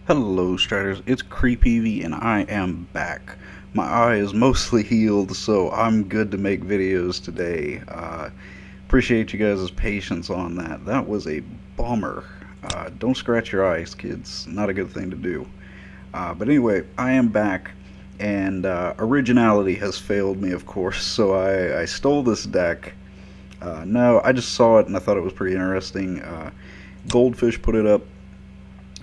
Hello, Striders. It's CreepEvee, and I am back. My eye is mostly healed, so I'm good to make videos today. Appreciate you guys' patience on that. That was a bummer. Don't scratch your eyes, kids. Not a good thing to do. But anyway, I am back, and originality has failed me, of course, so I stole this deck. No, I just saw it and I thought it was pretty interesting. Goldfish put it up.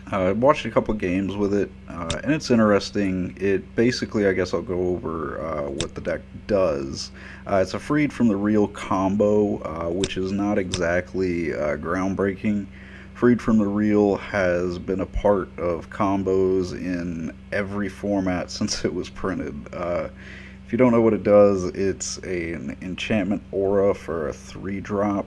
I watched a couple games with it, and it's interesting. It basically, I guess I'll go over what the deck does. It's a freed from the real combo, which is not exactly groundbreaking. Freed from the real has been a part of combos in every format since it was printed. If you don't know what it does, it's an enchantment aura for a 3-drop,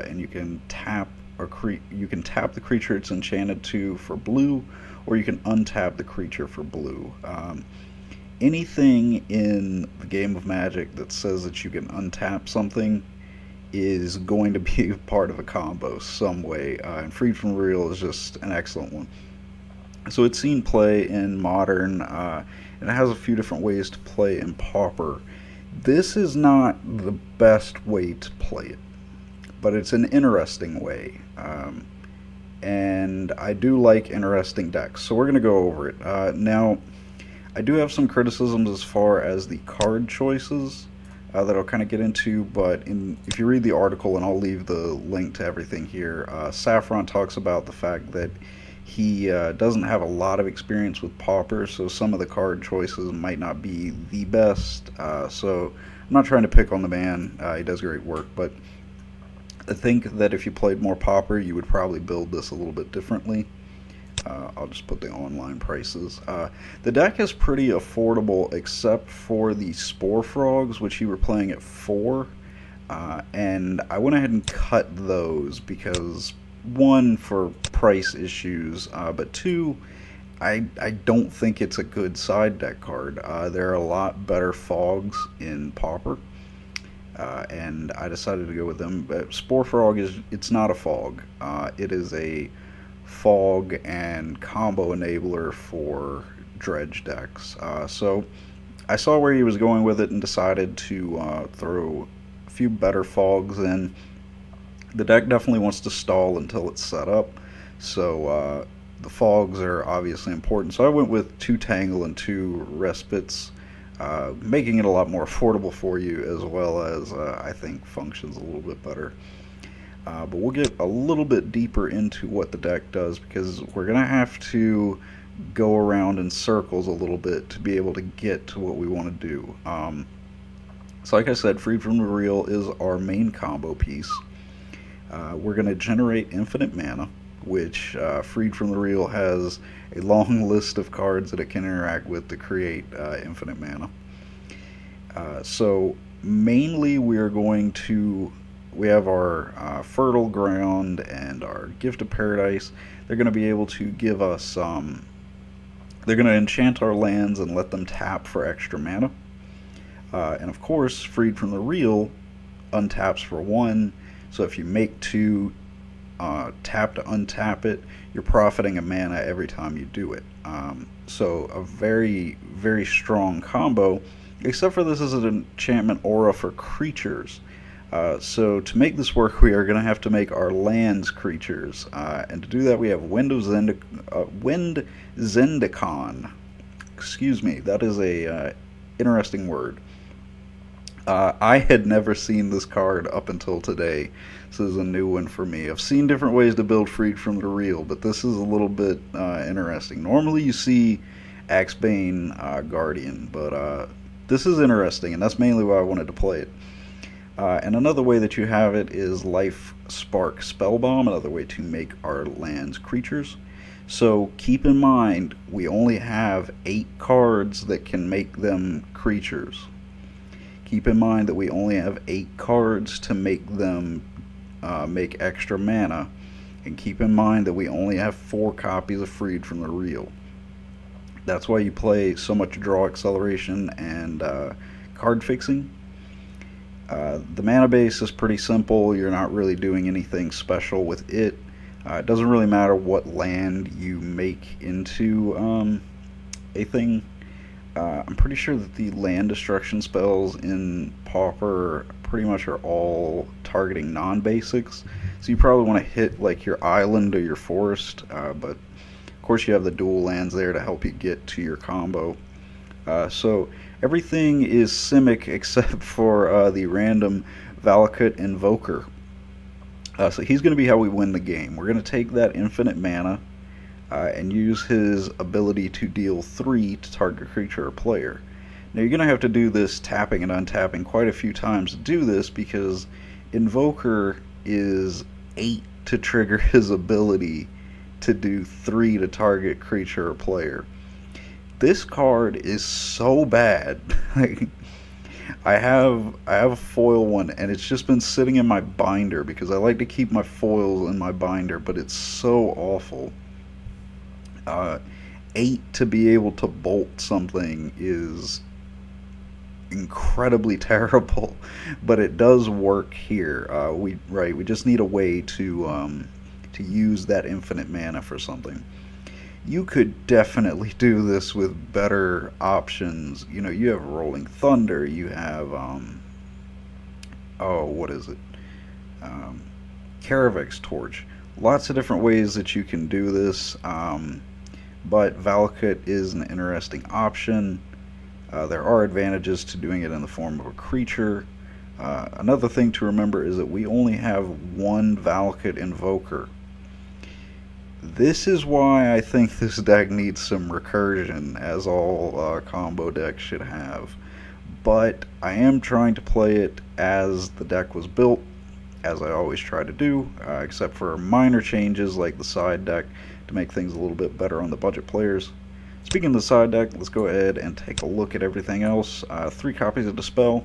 and you can tap the creature it's enchanted to for blue, or you can untap the creature for blue. Anything in the game of Magic that says that you can untap something is going to be part of a combo some way, and Freed from Real is just an excellent one. So it's seen play in Modern, and it has a few different ways to play in Pauper. This is not the best way to play it, but it's an interesting way. And I do like interesting decks, so we're going to go over it. Now, I do have some criticisms as far as the card choices that I'll kind of get into, but if you read the article, and I'll leave the link to everything here, Saffron talks about the fact that he doesn't have a lot of experience with Pauper, so some of the card choices might not be the best. So I'm not trying to pick on the man, he does great work, but I think that if you played more Pauper, you would probably build this a little bit differently. I'll just put the online prices. The deck is pretty affordable except for the Spore Frogs, which you were playing at 4. And I went ahead and cut those because, one, for price issues, but two, I don't think it's a good side deck card. There are a lot better Fogs in Pauper. And I decided to go with them. But Spore Frog it's not a fog. It is a fog and combo enabler for dredge decks. So I saw where he was going with it and decided to throw a few better fogs in. The deck definitely wants to stall until it's set up, so the fogs are obviously important. So I went with 2 Tangle and 2 Respites, making it a lot more affordable for you, as well as I think functions a little bit better. But we'll get a little bit deeper into what the deck does, because we're going to have to go around in circles a little bit to be able to get to what we want to do. So like I said, Freed from the Real is our main combo piece. We're going to generate infinite mana, which Freed from the Real has a long list of cards that it can interact with to create infinite mana. So mainly we have our Fertile Ground and our Gift of Paradise. They're going to be able to give us, they're going to enchant our lands and let them tap for extra mana. And of course, Freed from the Real untaps for 1, so if you make 2, tap to untap it, you're profiting a mana every time you do it. So a very, very strong combo, except for this is an enchantment aura for creatures. So to make this work, we are going to have to make our lands creatures. And to do that, we have Wind Zendikon. Excuse me, that is a interesting word. I had never seen this card up until today. This is a new one for me. I've seen different ways to build Freed from the Real, but this is a little bit interesting. Normally you see Axebane Guardian, but this is interesting, and that's mainly why I wanted to play it. And another way that you have it is Life Spark Spellbomb, another way to make our lands creatures. So keep in mind, we only have 8 cards that can make them creatures. Keep in mind that we only have 8 cards to make them make extra mana, and keep in mind that we only have 4 copies of Freed from the Real. That's why you play so much draw acceleration and card fixing. The mana base is pretty simple. You're not really doing anything special with it. It doesn't really matter what land you make into a thing. I'm pretty sure that the land destruction spells in Pauper pretty much are all targeting non-basics. So you probably want to hit like your island or your forest, but of course you have the dual lands there to help you get to your combo. So everything is Simic except for the random Valakut Invoker. So he's going to be how we win the game. We're going to take that infinite mana and use his ability to deal 3 to target creature or player. Now you're going to have to do this tapping and untapping quite a few times to do this because Invoker is 8 to trigger his ability to do 3 to target creature or player. This card is so bad. I have a foil one, and it's just been sitting in my binder because I like to keep my foils in my binder, but it's so awful. 8 to be able to bolt something is incredibly terrible, but it does work here. We just need a way to use that infinite mana for something. You could definitely do this with better options. You know, you have Rolling Thunder, you have what is it? Caravex Torch. Lots of different ways that you can do this, but Valakut is an interesting option. There are advantages to doing it in the form of a creature. Another thing to remember is that we only have one Valakut Invoker. This is why I think this deck needs some recursion, as all combo decks should have. But I am trying to play it as the deck was built, as I always try to do, except for minor changes like the side deck to make things a little bit better on the budget players. Speaking of the side deck, let's go ahead and take a look at everything else. 3 copies of Dispel,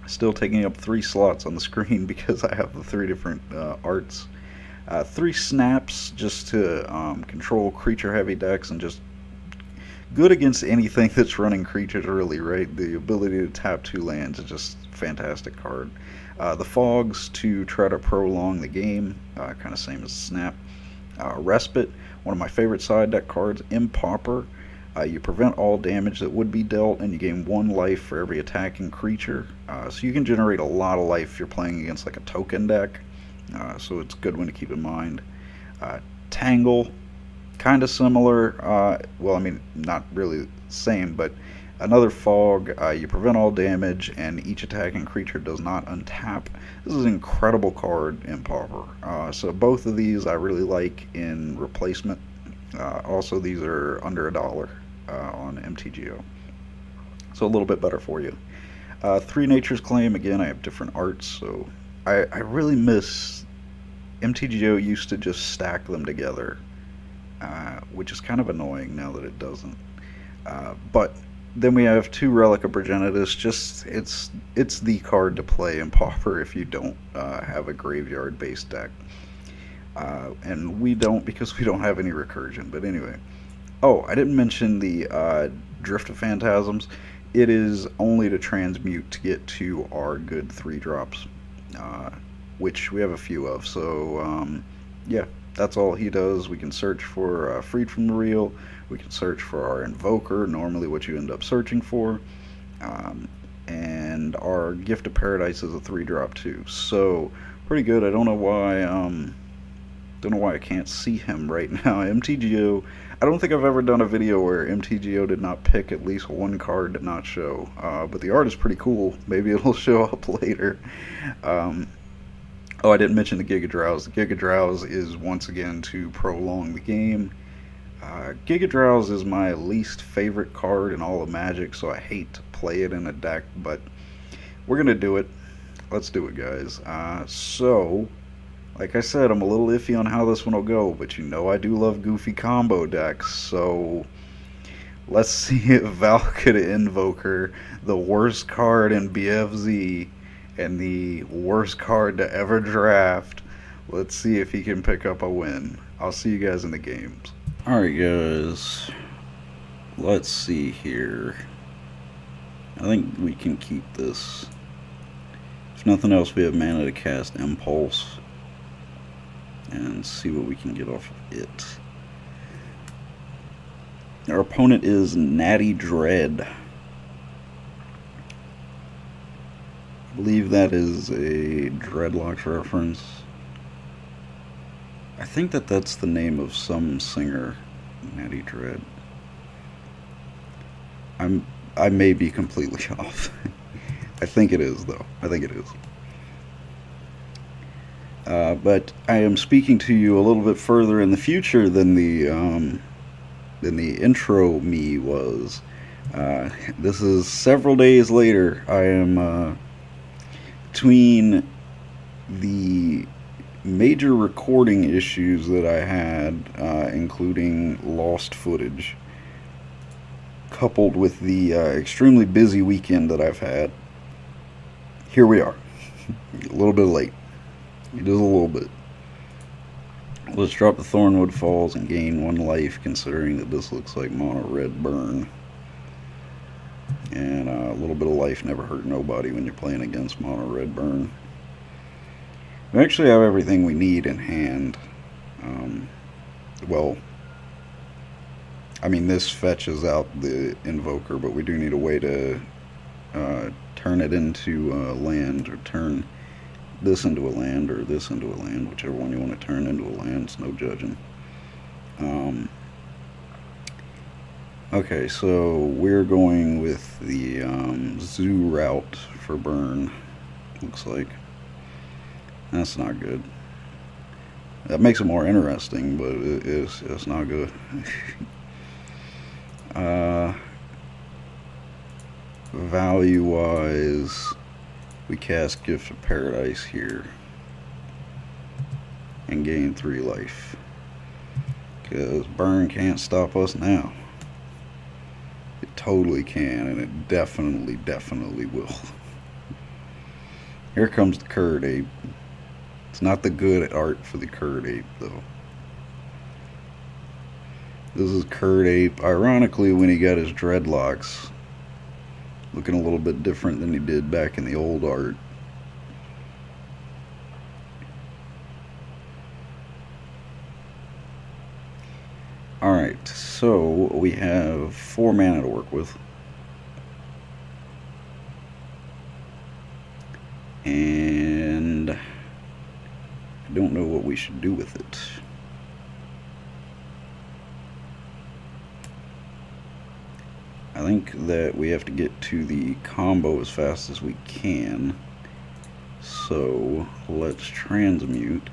still taking up 3 slots on the screen because I have the 3 different arts. 3 snaps just to control creature heavy decks and just good against anything that's running creatures early, right? The ability to tap 2 lands is just a fantastic card. The fogs to try to prolong the game, kind of same as snap. Respite, one of my favorite side deck cards. In Pauper, you prevent all damage that would be dealt, and you gain 1 life for every attacking creature. So you can generate a lot of life if you're playing against like a token deck. So it's a good one to keep in mind. Tangle, kind of similar. Well, I mean, not really the same, but another fog. You prevent all damage, and each attacking creature does not untap. This is an incredible card in Pauper. So both of these I really like in replacement. Also, these are under $1 on MTGO. So a little bit better for you. 3 Nature's Claim, again, I have different arts, so I really miss MTGO used to just stack them together, which is kind of annoying now that it doesn't. But then we have 2 Relic of Progenitus. Just it's the card to play in Pauper if you don't have a graveyard based deck, and we don't because we don't have any recursion. But anyway, oh, I didn't mention the Drift of Phantasms. It is only to transmute to get to our good 3 drops. Which we have a few of, so yeah, that's all he does. We can search for Freed from the Real, we can search for our Invoker, normally what you end up searching for, and our Gift of Paradise is a 3-drop too, so pretty good. I don't know why I can't see him right now. MTGO, I don't think I've ever done a video where MTGO did not pick at least 1 card to not show, but the art is pretty cool. Maybe it'll show up later. Oh, I didn't mention the Giga Drowse. The Giga Drowse is once again to prolong the game. Giga Drowse is my least favorite card in all of Magic, so I hate to play it in a deck, but we're going to do it. Let's do it, guys. So, like I said, I'm a little iffy on how this one will go, but you know I do love goofy combo decks, so let's see if Valakut Invoker, the worst card in BFZ, and the worst card to ever draft. Let's see if he can pick up a win. I'll see you guys in the games. Alright guys, let's see here. I think we can keep this. If nothing else, we have mana to cast Impulse. and see what we can get off of it. Our opponent is Natty Dread. I believe that is a Dreadlocks reference. I think that's the name of some singer, Natty Dread. I may be completely off. I think it is, though. I think it is. But I am speaking to you a little bit further in the future than the intro me was. This is several days later. I am between the major recording issues that I had, including lost footage, coupled with the extremely busy weekend that I've had. Here we are. A little bit late. Just a little bit. Let's drop the Thornwood Falls and gain 1 life, considering that this looks like mono red burn. And a little bit of life never hurt nobody when you're playing against mono red burn. We actually have everything we need in hand. Well, I mean, this fetches out the Invoker, but we do need a way to turn it into land, or turn this into a land, or this into a land, whichever one you want to turn into a land. It's no judging. Okay, so we're going with the zoo route for burn, looks like. That's not good. That makes it more interesting, but it's not good. Value-wise, we cast Gift of Paradise here and gain 3 life, because burn can't stop us now. It totally can, and it definitely will. Here comes the Curd Ape. It's not the good art for the Curd Ape, though. This is Curd Ape, ironically, when he got his dreadlocks, looking a little bit different than he did back in the old art. Alright, so we have 4 mana to work with. And I don't know what we should do with it. I think that we have to get to the combo as fast as we can. So let's transmute,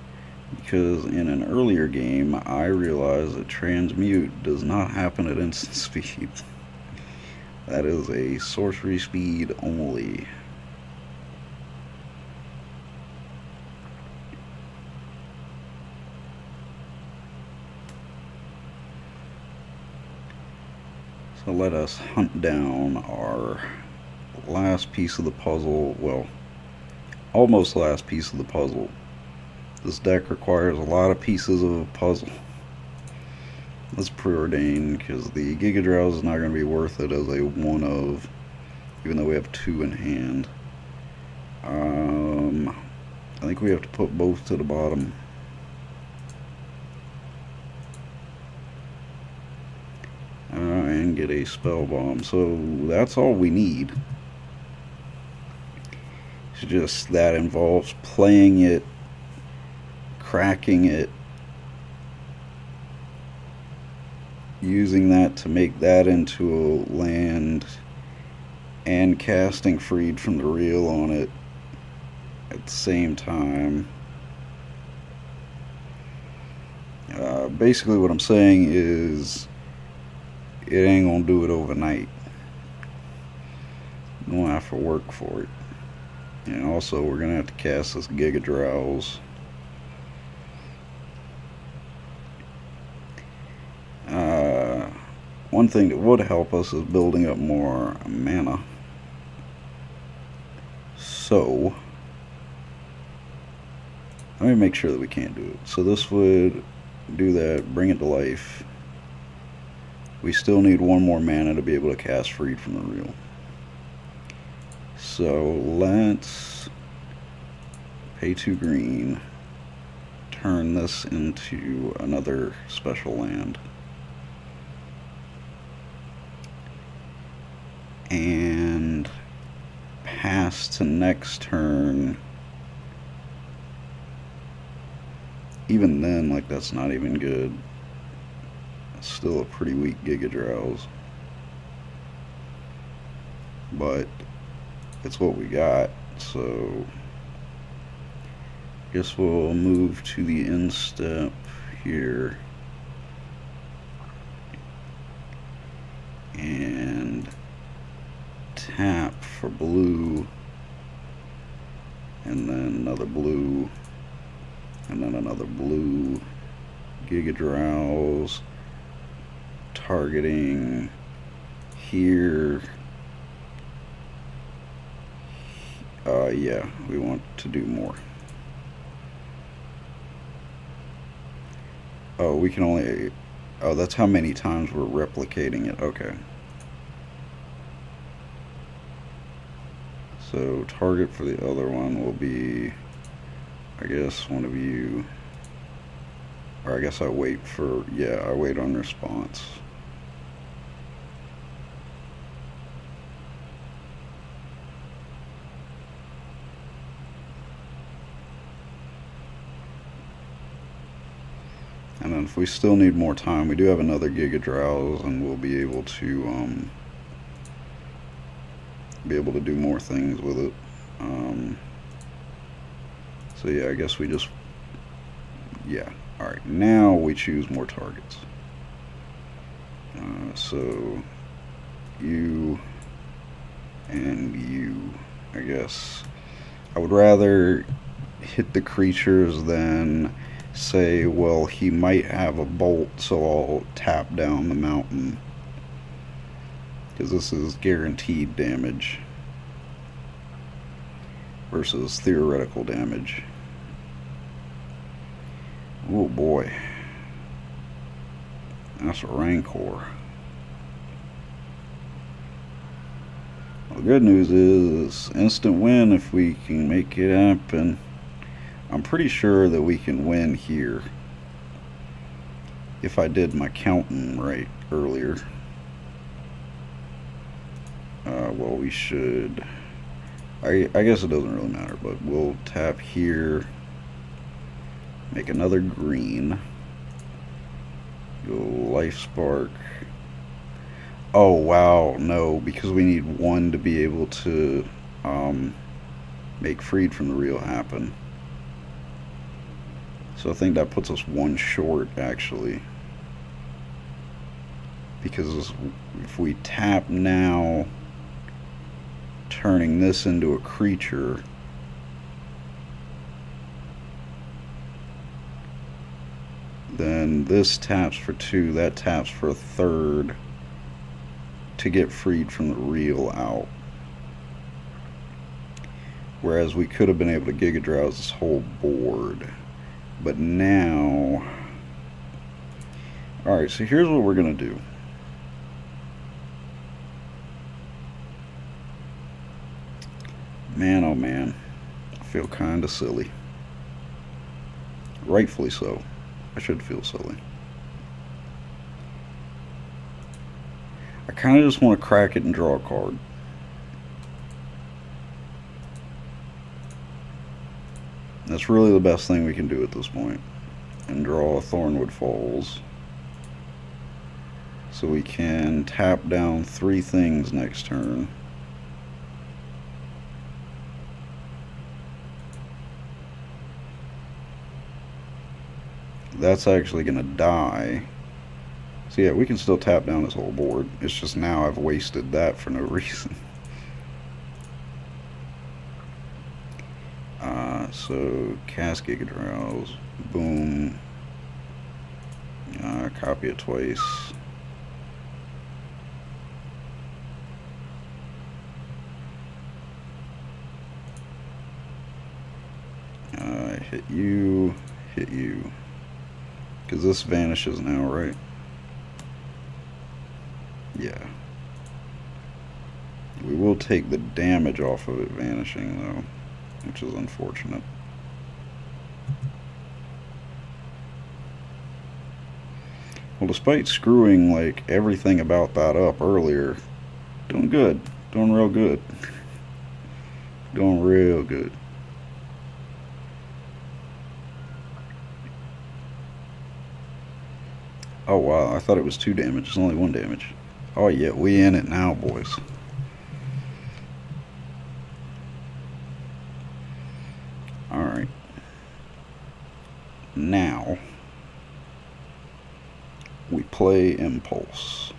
because in an earlier game I realized that transmute does not happen at instant speed. That is a sorcery speed only. So let us hunt down our last piece of the puzzle. Well, almost last piece of the puzzle. This deck requires a lot of pieces of a puzzle. Let's preordain, because the Giga Drowse is not going to be worth it as a 1 of, even though we have 2 in hand. I think we have to put both to the bottom. And get a spell bomb. So that's all we need. It's just that involves playing it, cracking it, using that to make that into a land, and casting Freed from the Reel on it at the same time. Basically what I'm saying is, it ain't gonna do it overnight. You're gonna have to work for it. And also, we're gonna have to cast this Giga Drowse. One thing that would help us is building up more mana. So, let me make sure that we can't do it. So this would do that, bring it to life. We still need 1 more mana to be able to cast Freed from the Reel. So let's pay 2 green, turn this into another special land. And pass to next turn. Even then, like, that's not even good. It's still a pretty weak Giga Drowse. But it's what we got, so guess we'll move to the end step here. And tap for blue, and then another blue, and then another blue. Giga Drowse, targeting here. Yeah, we want to do more. Oh, we can only... Oh, that's how many times we're replicating it. Okay. So target for the other one will be, I guess, one of you. Or I guess I wait for... Yeah, I wait on response. And then if we still need more time, we do have another Giga Drowse, and we'll be able to do more things with it. So yeah, I guess we just... Yeah. Alright, now we choose more targets. So you and you, I guess. I would rather hit the creatures than say, well, he might have a bolt, so I'll tap down the mountain, because this is guaranteed damage versus theoretical damage. Oh boy, that's a Rancor. Well, the good news is instant win if we can make it happen. I'm pretty sure that we can win here if I did my counting right earlier. Well, we should... I guess it doesn't really matter, but we'll tap here, make another green, go Life Spark. Oh wow, no, because we need one to be able to make Freed from the Real happen. So I think that puts us one short, actually. Because if we tap now, turning this into a creature, then this taps for 2, that taps for a 3rd to get Freed from the Real out. Whereas we could have been able to Giga Drowse this whole board. But now... Alright, so here's what we're going to do. Man, oh man. I feel kind of silly. Rightfully so. I should feel silly. I kind of just want to crack it and draw a card. That's really the best thing we can do at this point. And draw a Thornwood Falls. So we can tap down 3 things next turn. That's actually going to die. So yeah, we can still tap down this whole board. It's just now I've wasted that for no reason. So cast Giga Drowse, boom. Copy it twice. Hit you, hit you. Because this vanishes now, right? Yeah. We will take the damage off of it vanishing, though, which is unfortunate. Well, despite screwing like everything about that up earlier, doing good. Doing real good. Doing real good. Oh wow, I thought it was 2 damage. It's only 1 damage. Oh yeah, we in it now, boys. Alright. Now, we play Impulse.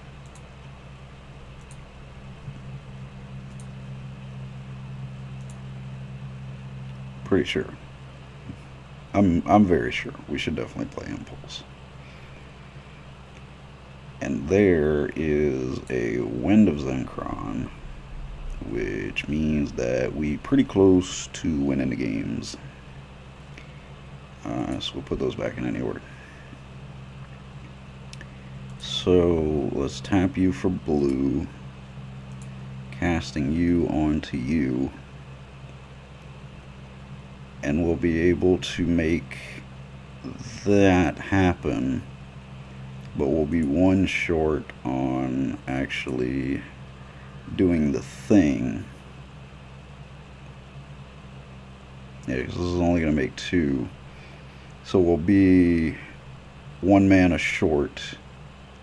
Pretty sure. I'm very sure. We should definitely play Impulse. And there is a Wind of Zenkron, which means that we pretty close to winning the games. So we'll put those back in any order. So let's tap you for blue, casting you onto you, and we'll be able to make that happen, but we'll be 1 short on actually doing the thing. Yeah, because this is only going to make 2. So we'll be 1 mana short,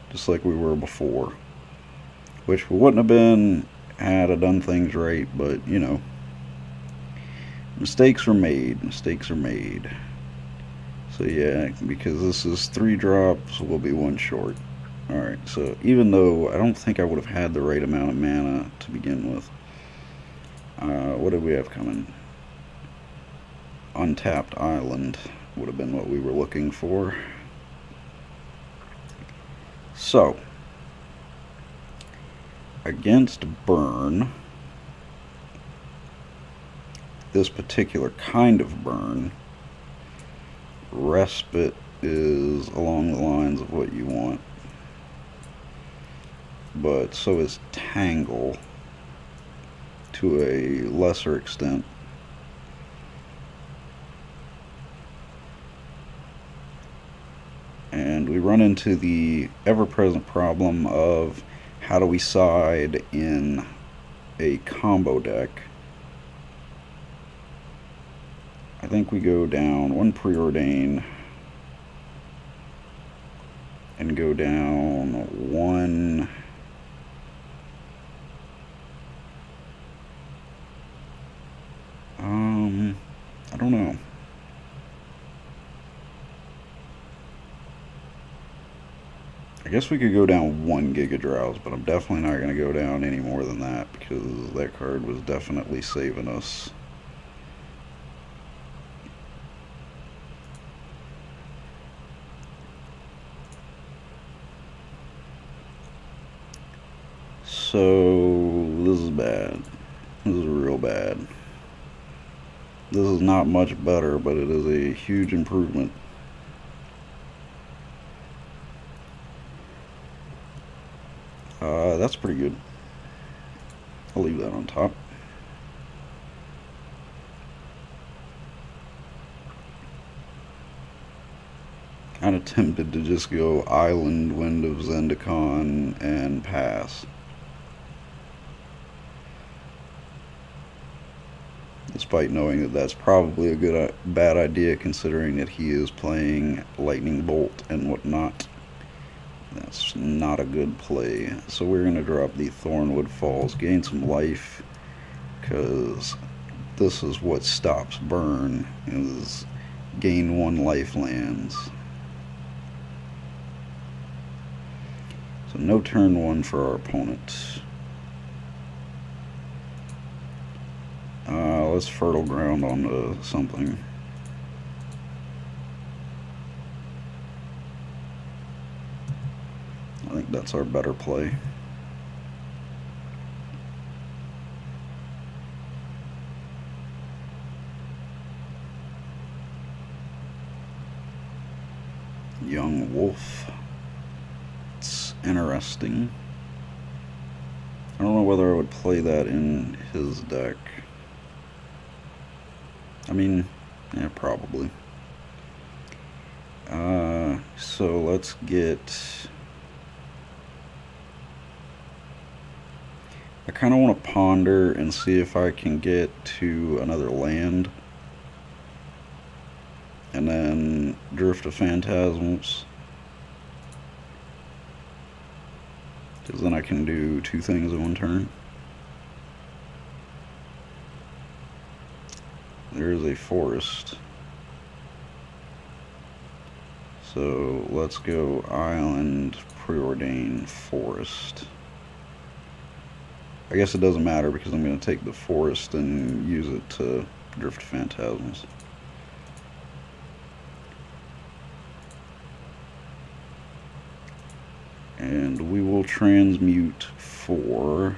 just like we were before. Which we wouldn't have been had I done things right, but you know. Mistakes were made. Mistakes are made. So yeah, because this is 3 drops, we'll be 1 short. Alright, so even though I don't think I would have had the right amount of mana to begin with. What did we have coming? Untapped Island would have been what we were looking for. So, against burn, this particular kind of burn, respite is along the lines of what you want, but so is tangle to a lesser extent. And we run into the ever-present problem of how do we side in a combo deck. I think we go down 1 preordain and go down 1 I don't know. I guess we could go down 1 Giga Drowse, but I'm definitely not going to go down any more than that because that card was definitely saving us. So this is bad. This is real bad. This is not much better, but it is a huge improvement. That's pretty good. I'll leave that on top. Kind of tempted to just go Island, Wind of Zendikon, and pass. Despite knowing that that's probably a bad idea considering that he is playing Lightning Bolt and whatnot. That's not a good play. So we're going to drop the Thornwood Falls, gain some life, because this is what stops burn, is gain 1 life lands. So no turn 1 for our opponent. Let's Fertile Ground onto something. I think that's our better play. Young Wolf. It's interesting. I don't know whether I would play that in his deck. I mean, yeah, probably. So let's get... I kind of want to ponder and see if I can get to another land. And then Drift of Phantasms. Because then I can do 2 things in 1 turn. There's a forest. So let's go Island, Preordain, Forest. I guess it doesn't matter because I'm going to take the forest and use it to Drift Phantasms. And we will transmute for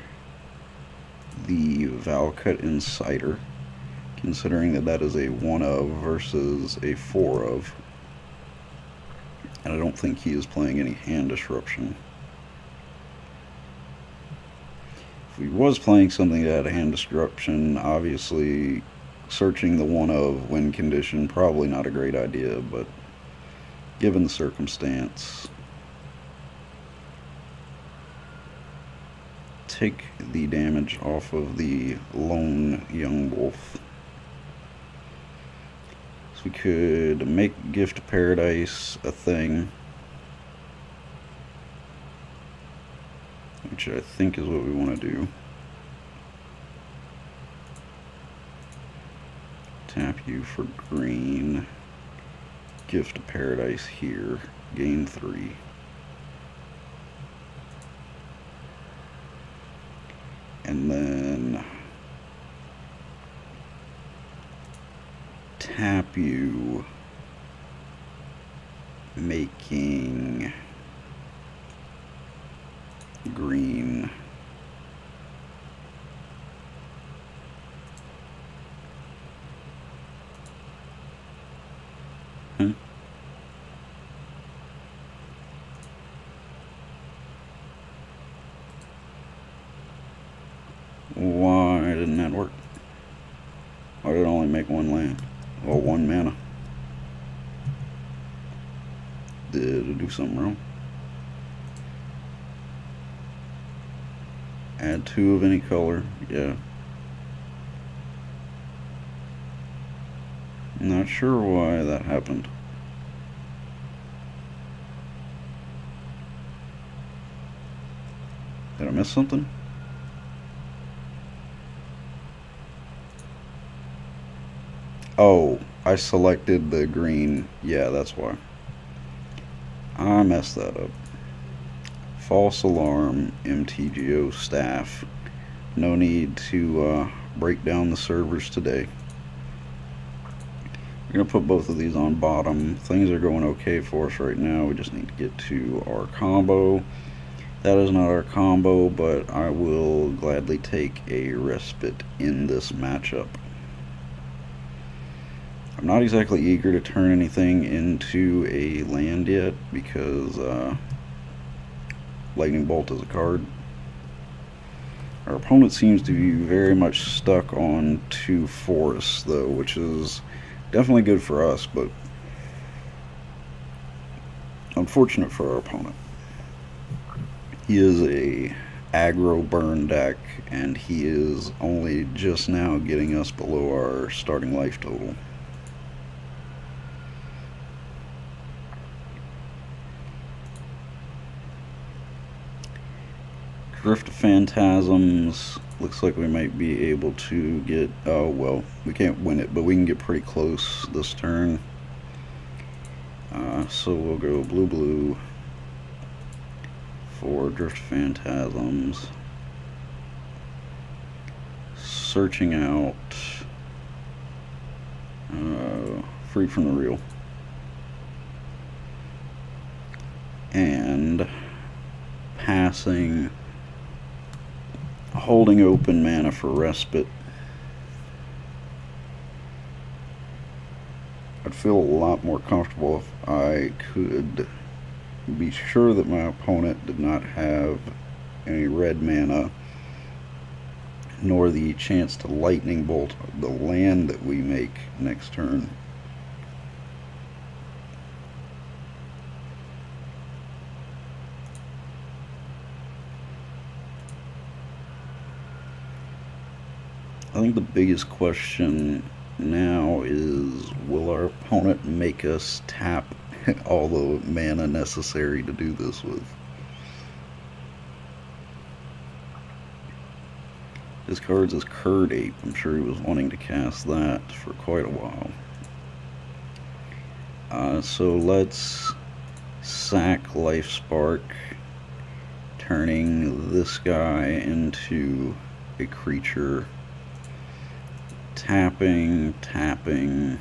the Valcut Insider, considering that that is a 1 of versus a 4 of. And I don't think he is playing any hand disruption. If he was playing something that had a hand disruption, obviously searching the 1 of win condition, probably not a great idea, but given the circumstance, take the damage off of the lone young wolf. So we could make Gift of Paradise a thing, which I think is what we want to do. Tap you for green. Gift of Paradise here. Gain 3. And then tap you, making green. Why didn't that work? Why did it only make 1 land? Well, 1 mana. Did it do something wrong? Add 2 of any color. Yeah. Not sure why that happened. Did I miss something? Oh, I selected the green. Yeah, that's why. I messed that up. False alarm, MTGO staff. No need to break down the servers today. We're going to put both of these on bottom. Things are going okay for us right now. We just need to get to our combo. That is not our combo, but I will gladly take a respite in this matchup. I'm not exactly eager to turn anything into a land yet because Lightning Bolt is a card. Our opponent seems to be very much stuck on 2 forests though, which is definitely good for us, but unfortunate for our opponent. He is a aggro burn deck, and he is only just now getting us below our starting life total. Drift of Phantasms. Looks like we might be able to get... oh, well, we can't win it, but we can get pretty close this turn. So we'll go blue for Drift of Phantasms. Searching out Freed from the Real. And passing... holding open mana for respite. I'd feel a lot more comfortable if I could be sure that my opponent did not have any red mana, nor the chance to lightning bolt the land that we make next turn. I think the biggest question now is, will our opponent make us tap all the mana necessary to do this with? Discards his Curd Ape. I'm sure he was wanting to cast that for quite a while. So let's sack Life Spark, turning this guy into a creature. Tapping, tapping,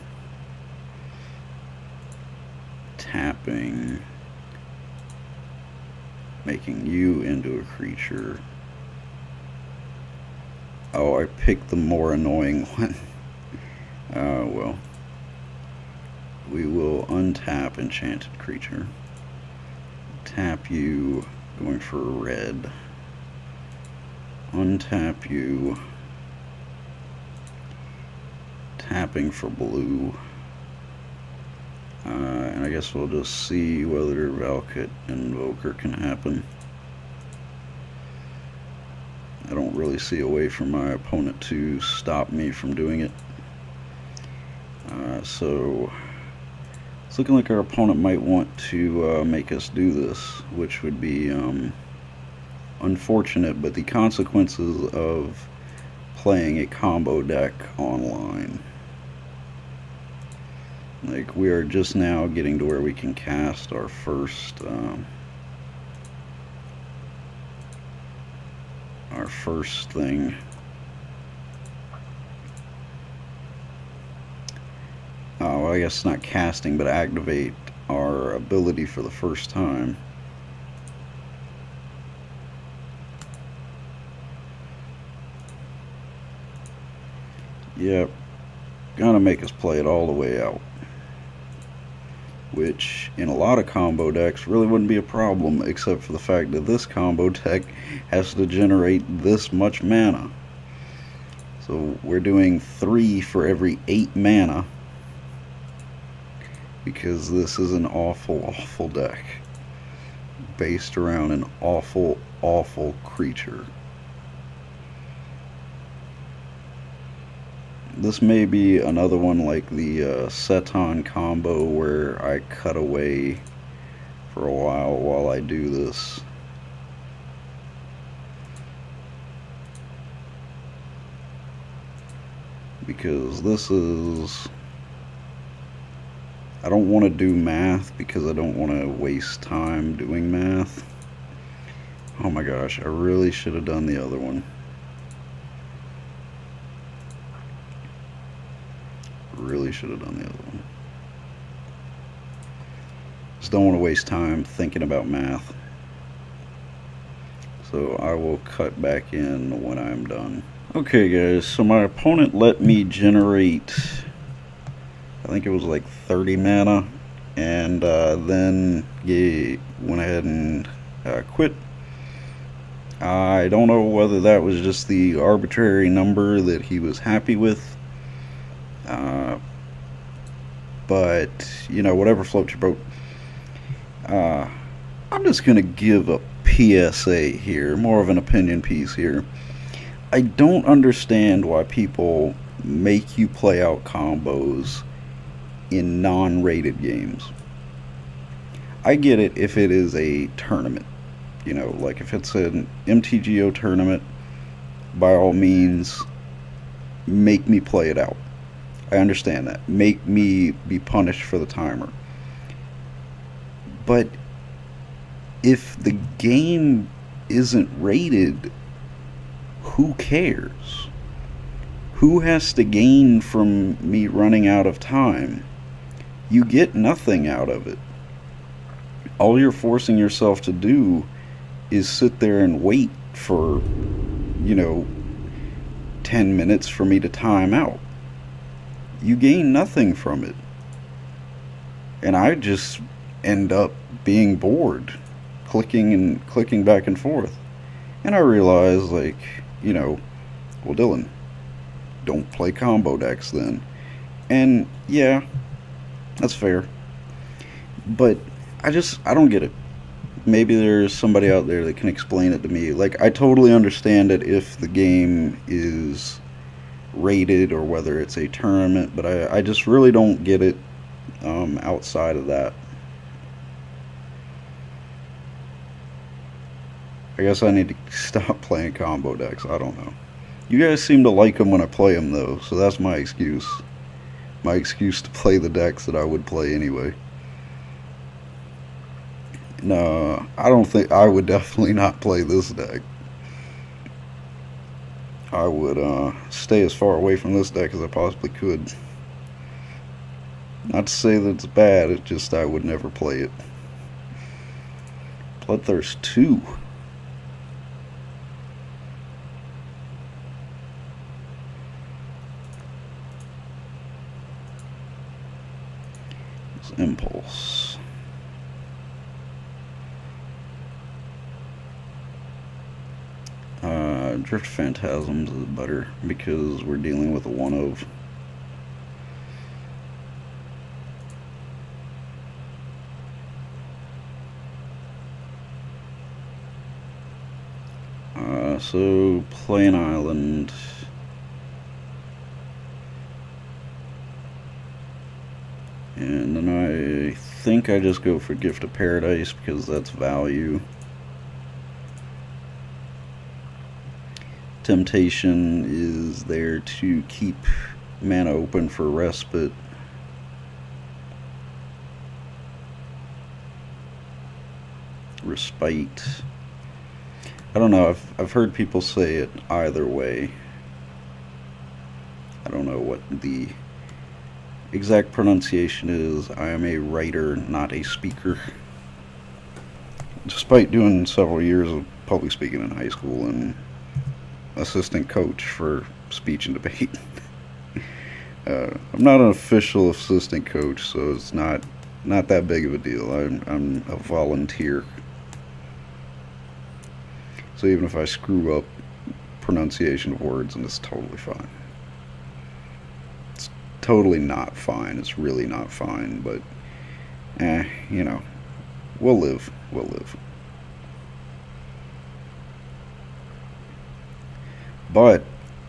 tapping, making you into a creature. Oh, I picked the more annoying one. Well. We will untap enchanted creature. Tap you, going for red. Untap you. Tapping for blue. And I guess we'll just see whether Valkut Invoker can happen. I don't really see a way for my opponent to stop me from doing it. So it's looking like our opponent might want to make us do this, which would be unfortunate, but the consequences of playing a combo deck online. Like, we are just now getting to where we can cast our first thing. I guess not casting, but activate our ability for the first time. Yep, gonna make us play it all the way out, which in a lot of combo decks really wouldn't be a problem, except for the fact that this combo deck has to generate this much mana. So we're doing 3 for every 8 mana, because this is an awful, awful deck based around an awful, awful creature. This may be another one like the Seton combo, where I cut away for a while I do this. Because this is... I don't want to do math because I don't want to waste time doing math. Oh my gosh, I really should have done the other one. Really should have done the other one. Just don't want to waste time thinking about math. So I will cut back in when I'm done. Okay guys, so my opponent let me generate, I think it was like 30 mana, and then he went ahead and quit. I don't know whether that was just the arbitrary number that he was happy with, but you know, whatever floats your boat. I'm just gonna give a PSA here, more of an opinion piece here. I don't understand why people make you play out combos in non-rated games. I get it if it is a tournament, you know, like if it's an MTGO tournament, by all means make me play it out. I understand that. Make me be punished for the timer. But if the game isn't rated, who cares? Who has to gain from me running out of time? You get nothing out of it. All you're forcing yourself to do is sit there and wait for, you know, 10 minutes for me to time out. You gain nothing from it. And I just end up being bored, clicking back and forth. And I realize, like, you know, well, Dylan, don't play combo decks then. And yeah, that's fair. But I don't get it. Maybe there's somebody out there that can explain it to me. Like, I totally understand it if the game is rated or whether it's a tournament, but I just really don't get it outside of that. I guess I need to stop playing combo decks. I don't know. You guys seem to like them when I play them, though, so that's my excuse. My excuse to play the decks that I would play anyway. No, I don't think I would definitely not play this deck. I would stay as far away from this deck as I possibly could. Not to say that it's bad, it's just I would never play it. Bloodthirst 2. Impulse. Drift Phantasms is better because we're dealing with a 1-of. So play an island. And then I think I just go for Gift of Paradise because that's value. Temptation is there to keep mana open for respite. Respite. I don't know, I've heard people say it either way. I don't know what the exact pronunciation is. I am a writer, not a speaker. Despite doing several years of public speaking in high school and assistant coach for speech and debate. I'm not an official assistant coach, so it's not that big of a deal. I'm a volunteer. So even if I screw up pronunciation of words, and it's totally fine. It's totally not fine. It's really not fine, but you know, we'll live. We'll live. But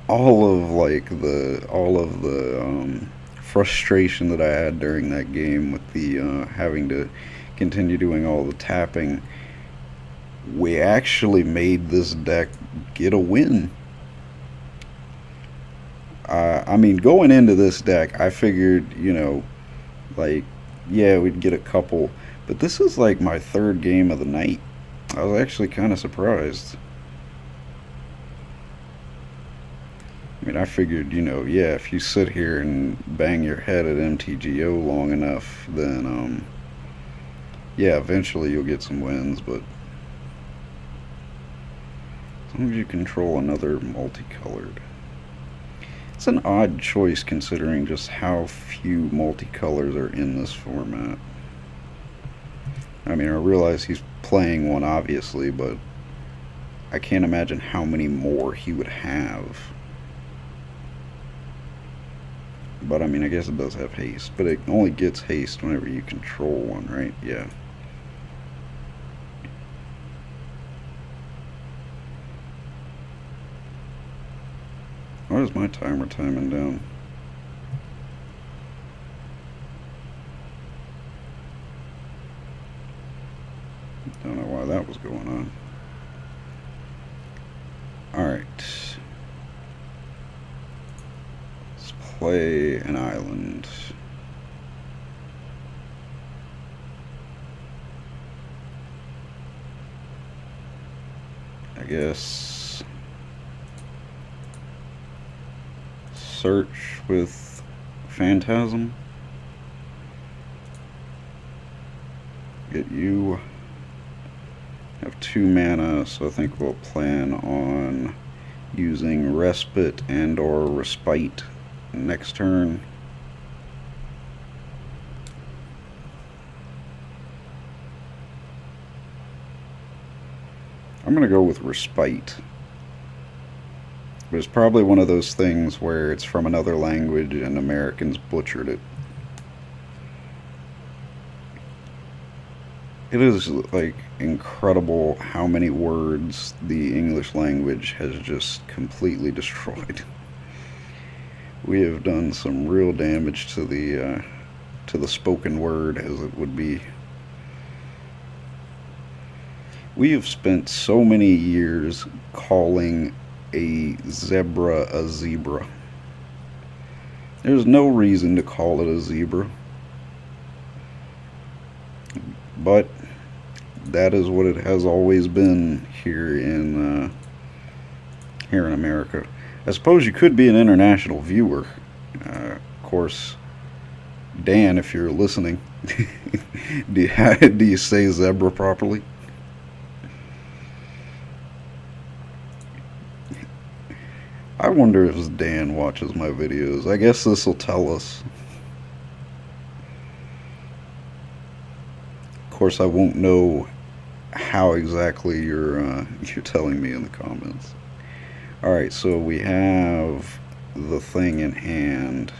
all of the frustration that I had during that game with the having to continue doing all the tapping, we actually made this deck get a win. I mean, going into this deck, I figured, you know, like, yeah, we'd get a couple, but this is like my third game of the night. I was actually kind of surprised. I mean, I figured, you know, yeah, if you sit here and bang your head at MTGO long enough, then, yeah, eventually you'll get some wins, but as long as you control another multicolored. It's an odd choice considering just how few multicolors are in this format. I mean, I realize he's playing one, obviously, but I can't imagine how many more he would have. But I mean, I guess it does have haste, but it only gets haste whenever you control one, right? Yeah. Why is my timer timing down? Don't know why that was going on. Alright. Let's play an island. I guess search with Phantasm. Get you. Have 2 mana, so I think we'll plan on using Respite and or Respite next turn. I'm gonna go with Respite. But it's probably one of those things where it's from another language and Americans butchered it. It is like incredible how many words the English language has just completely destroyed. We have done some real damage to the spoken word, as it would be. We have spent so many years calling a zebra a zebra. There's no reason to call it a zebra, but that is what it has always been here in America. I suppose you could be an international viewer. Of course, Dan, if you're listening, do you say zebra properly? I wonder if Dan watches my videos. I guess this will tell us. Of course, I won't know how exactly you're telling me in the comments. All right, so we have the thing in hand.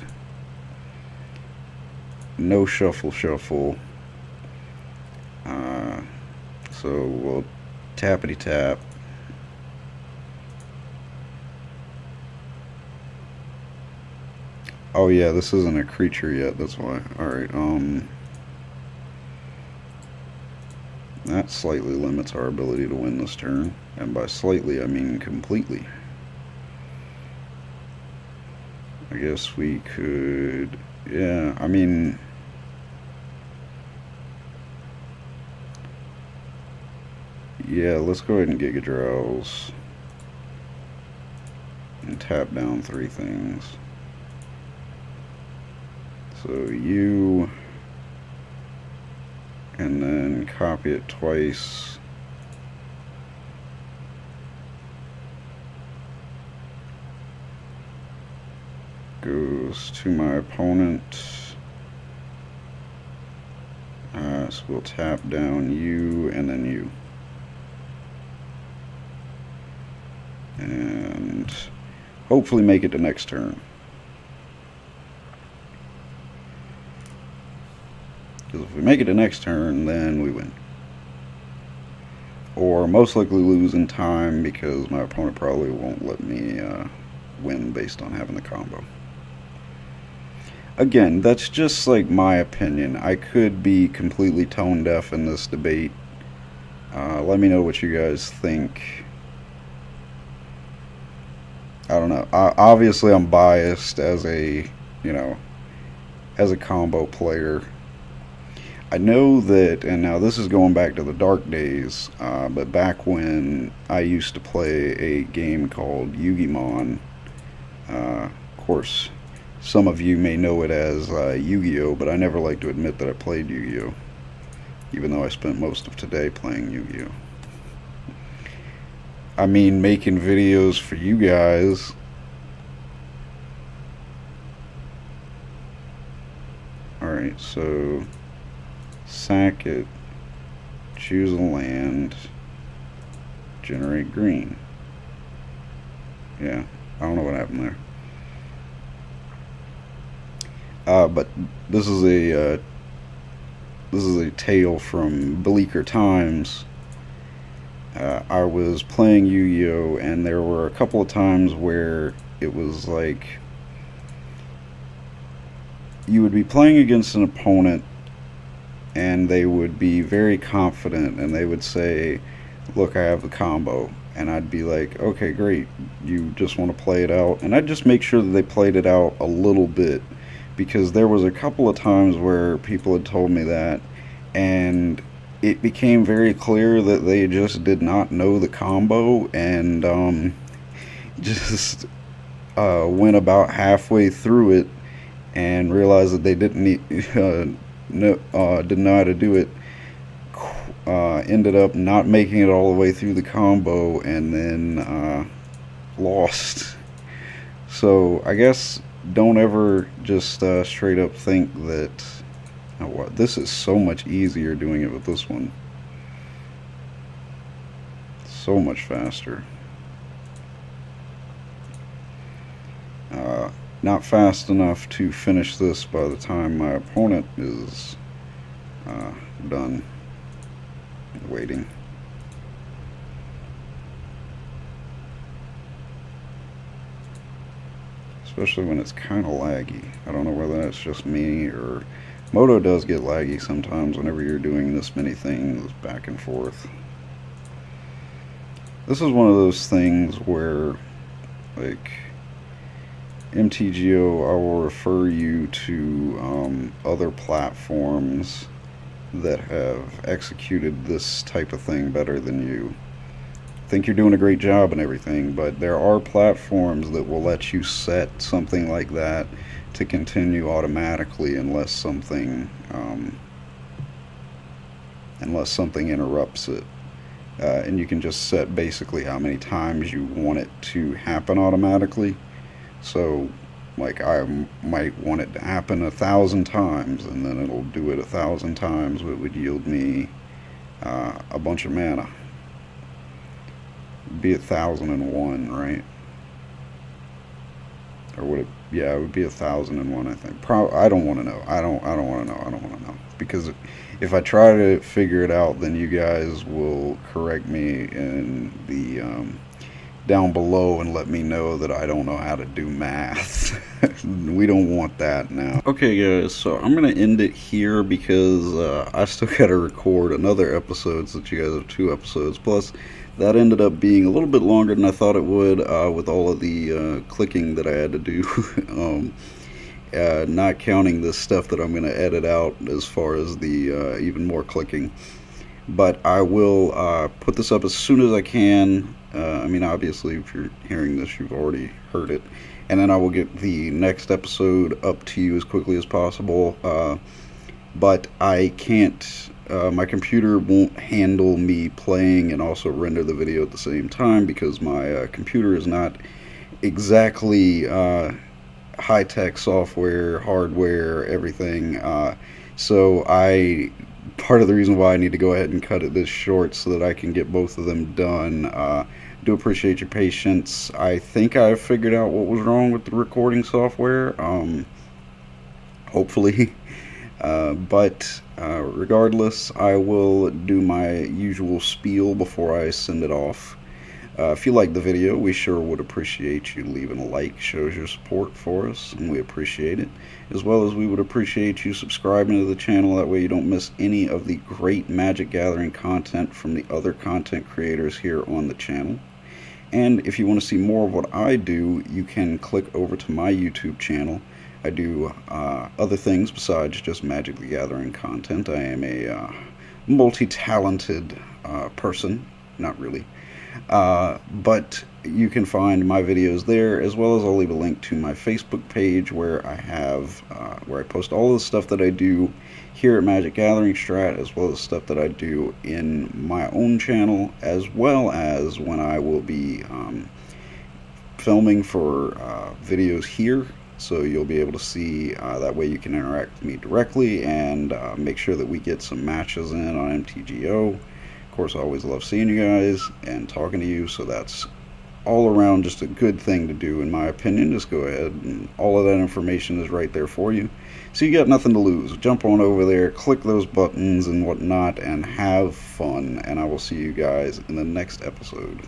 No shuffle shuffle. So we'll tappity tap. Oh yeah, this isn't a creature yet, that's why. Alright, that slightly limits our ability to win this turn. And by slightly, I mean completely. I guess we could... Yeah, I mean... Yeah, let's go ahead and Giga Drowse. And tap down 3 things. So you, and then copy it twice. Goes to my opponent. So we'll tap down you and then you. And hopefully make it to next turn. Because if we make it to next turn, then we win. Or most likely lose in time because my opponent probably won't let me win based on having the combo. Again, that's just like my opinion. I could be completely tone deaf in this debate. Let me know what you guys think. I don't know. Obviously, I'm biased as a combo player. I know that, and now this is going back to the dark days, but back when I used to play a game called Yu-Gi-Mon, of course, some of you may know it as Yu-Gi-Oh, but I never like to admit that I played Yu-Gi-Oh, even though I spent most of today playing Yu-Gi-Oh. I mean, making videos for you guys. Alright, so... sack it, choose a land, generate green. Yeah, I don't know what happened there. But this is a tale from bleaker times. I was playing Yu-Gi-Oh, and there were a couple of times where it was like you would be playing against an opponent and they would be very confident and they would say, look, I have the combo, and I'd be like, okay, great, you just want to play it out, and I'd just make sure that they played it out a little bit, because there was a couple of times where people had told me that, and it became very clear that they just did not know the combo, and just went about halfway through it and realized that they didn't need didn't know how to do it, ended up not making it all the way through the combo, and then lost. So I guess don't ever just straight up think that, oh, what, this is so much easier doing it with this one. So much faster. Not fast enough to finish this by the time my opponent is done waiting. especially when it's kind of laggy. I don't know whether that's just me or Moto does get laggy sometimes whenever you're doing this many things back and forth. This is one of those things where, like, MTGO, I will refer you to other platforms that have executed this type of thing better than you. I think you're doing a great job and everything, but there are platforms that will let you set something like that to continue automatically unless something interrupts it. And you can just set basically how many times you want it to happen automatically. So, like, I might want it to happen 1,000 times, and then it'll do it 1,000 times. It would yield me a bunch of mana. It'd be 1,001, right? Or would it? Yeah, it would be 1,001. I think. I don't want to know. I don't want to know. I don't want to know, because if I try to figure it out, then you guys will correct me in the down below and let me know that I don't know how to do math. We don't want that now. Okay guys, so I'm gonna end it here because I still gotta record another episode, since you guys have 2 episodes. Plus that ended up being a little bit longer than I thought it would, with all of the clicking that I had to do. Not counting the stuff that I'm going to edit out as far as the even more clicking. But I will put this up as soon as I can. I mean, obviously, if you're hearing this, you've already heard it. And then I will get the next episode up to you as quickly as possible. But I can't, my computer won't handle me playing and also render the video at the same time, because my computer is not exactly high-tech software, hardware, everything. So part of the reason why I need to go ahead and cut it this short so that I can get both of them done. Do appreciate your patience. I think I've figured out what was wrong with the recording software. Hopefully. But regardless, I will do my usual spiel before I send it off. If you like the video, we sure would appreciate you leaving a like. Shows your support for us, and we appreciate it. As well as we would appreciate you subscribing to the channel. That way you don't miss any of the great Magic Gathering content from the other content creators here on the channel. And if you want to see more of what I do, you can click over to my YouTube channel. I do other things besides just Magic the Gathering content. I am a multi-talented person. Not really. But you can find my videos there, as well as I'll leave a link to my Facebook page where I have where I post all the stuff that I do here at Magic Gathering Strat, as well as stuff that I do in my own channel, as well as when I will be filming for videos here. So you'll be able to see, that way you can interact with me directly and make sure that we get some matches in on MTGO. Of course, I always love seeing you guys and talking to you, so that's all around just a good thing to do, in my opinion. Just go ahead, and all of that information is right there for you. So you got nothing to lose. Jump on over there, click those buttons and whatnot, and have fun. And I will see you guys in the next episode.